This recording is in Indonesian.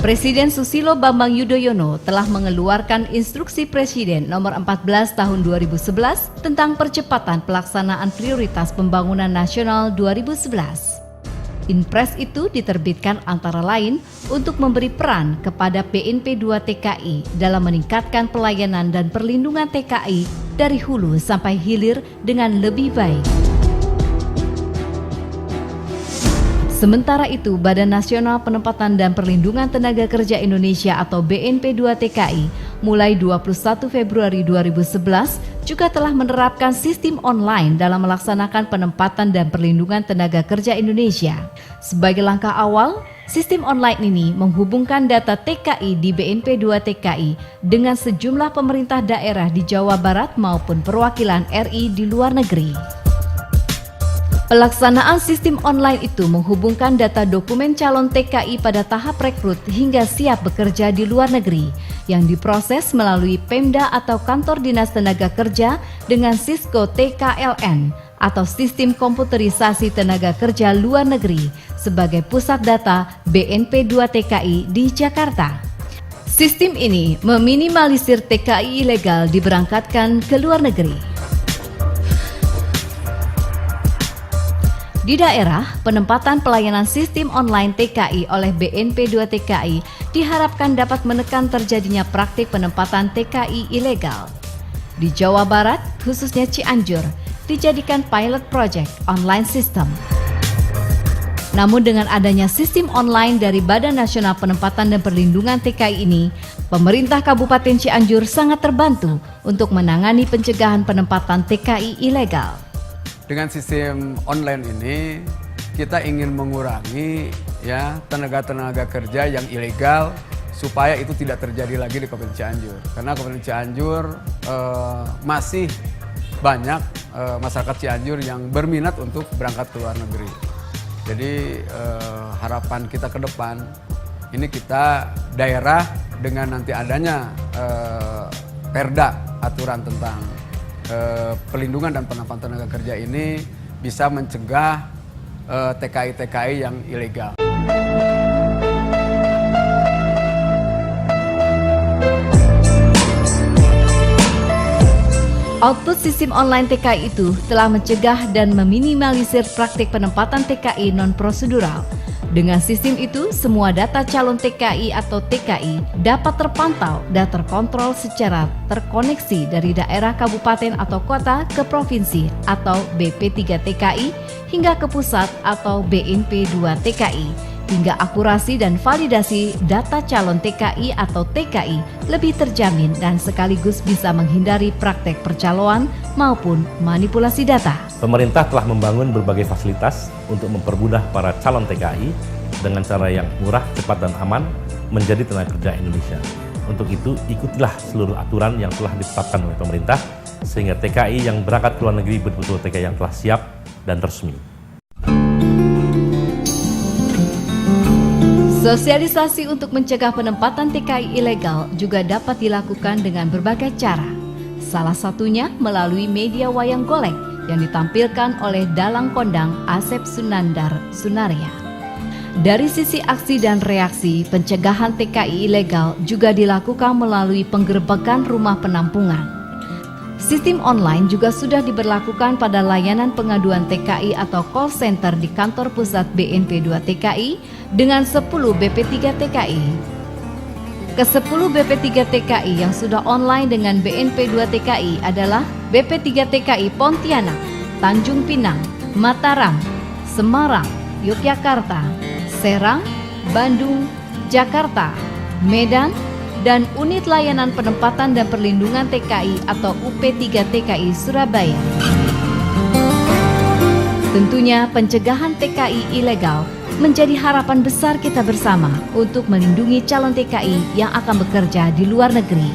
Presiden Susilo Bambang Yudhoyono telah mengeluarkan Instruksi Presiden Nomor 14 Tahun 2011 tentang percepatan pelaksanaan prioritas pembangunan nasional 2011. Inpres itu diterbitkan antara lain untuk memberi peran kepada BNP 2 TKI dalam meningkatkan pelayanan dan perlindungan TKI dari hulu sampai hilir dengan lebih baik. Sementara itu, Badan Nasional Penempatan dan Perlindungan Tenaga Kerja Indonesia atau BNP 2 TKI mulai 21 Februari 2011 juga telah menerapkan sistem online dalam melaksanakan penempatan dan perlindungan tenaga kerja Indonesia. Sebagai langkah awal, sistem online ini menghubungkan data TKI di BNP 2 TKI dengan sejumlah pemerintah daerah di Jawa Barat maupun perwakilan RI di luar negeri. Pelaksanaan sistem online itu menghubungkan data dokumen calon TKI pada tahap rekrut hingga siap bekerja di luar negeri yang diproses melalui Pemda atau Kantor Dinas Tenaga Kerja dengan Cisco TKLN atau Sistem Komputerisasi Tenaga Kerja Luar Negeri sebagai pusat data BNP 2 TKI di Jakarta. Sistem ini meminimalisir TKI ilegal diberangkatkan ke luar negeri. Di daerah, penempatan pelayanan sistem online TKI oleh BNP 2 TKI diharapkan dapat menekan terjadinya praktik penempatan TKI ilegal. Di Jawa Barat, khususnya Cianjur, dijadikan pilot project online system. Namun dengan adanya sistem online dari Badan Nasional Penempatan dan Perlindungan TKI ini, pemerintah Kabupaten Cianjur sangat terbantu untuk menangani pencegahan penempatan TKI ilegal. Dengan sistem online ini, kita ingin mengurangi tenaga kerja yang ilegal supaya itu tidak terjadi lagi di Kabupaten Cianjur. Karena Kabupaten Cianjur masih banyak masyarakat Cianjur yang berminat untuk berangkat ke luar negeri. Jadi harapan kita ke depan, ini kita daerah dengan nanti adanya perda aturan tentang pelindungan dan penempatan tenaga kerja ini bisa mencegah TKI-TKI yang ilegal. Output sistem online TKI itu telah mencegah dan meminimalisir praktik penempatan TKI non-prosedural. Dengan sistem itu, semua data calon TKI atau TKI dapat terpantau dan terkontrol secara terkoneksi dari daerah kabupaten atau kota ke provinsi atau BP3 TKI hingga ke pusat atau BNP 2 TKI, hingga akurasi dan validasi data calon TKI atau TKI lebih terjamin dan sekaligus bisa menghindari praktek percaloan maupun manipulasi data. Pemerintah telah membangun berbagai fasilitas untuk mempermudah para calon TKI dengan cara yang murah, cepat, dan aman menjadi tenaga kerja Indonesia. Untuk itu, ikutilah seluruh aturan yang telah ditetapkan oleh pemerintah sehingga TKI yang berangkat ke luar negeri betul-betul TKI yang telah siap dan resmi. Sosialisasi untuk mencegah penempatan TKI ilegal juga dapat dilakukan dengan berbagai cara. Salah satunya melalui media wayang golek yang ditampilkan oleh dalang kondang Asep Sunandar Sunaria. Dari sisi aksi dan reaksi, pencegahan TKI ilegal juga dilakukan melalui penggerbekan rumah penampungan. Sistem online juga sudah diberlakukan pada layanan pengaduan TKI atau call center di kantor pusat BNP 2 TKI dengan 10 BP3 TKI. Ke-10 BP3 TKI yang sudah online dengan BNP 2 TKI adalah BP3 TKI Pontianak, Tanjung Pinang, Mataram, Semarang, Yogyakarta, Serang, Bandung, Jakarta, Medan, dan Unit Layanan Penempatan dan Perlindungan TKI atau UP3 TKI Surabaya. Tentunya pencegahan TKI ilegal menjadi harapan besar kita bersama untuk melindungi calon TKI yang akan bekerja di luar negeri.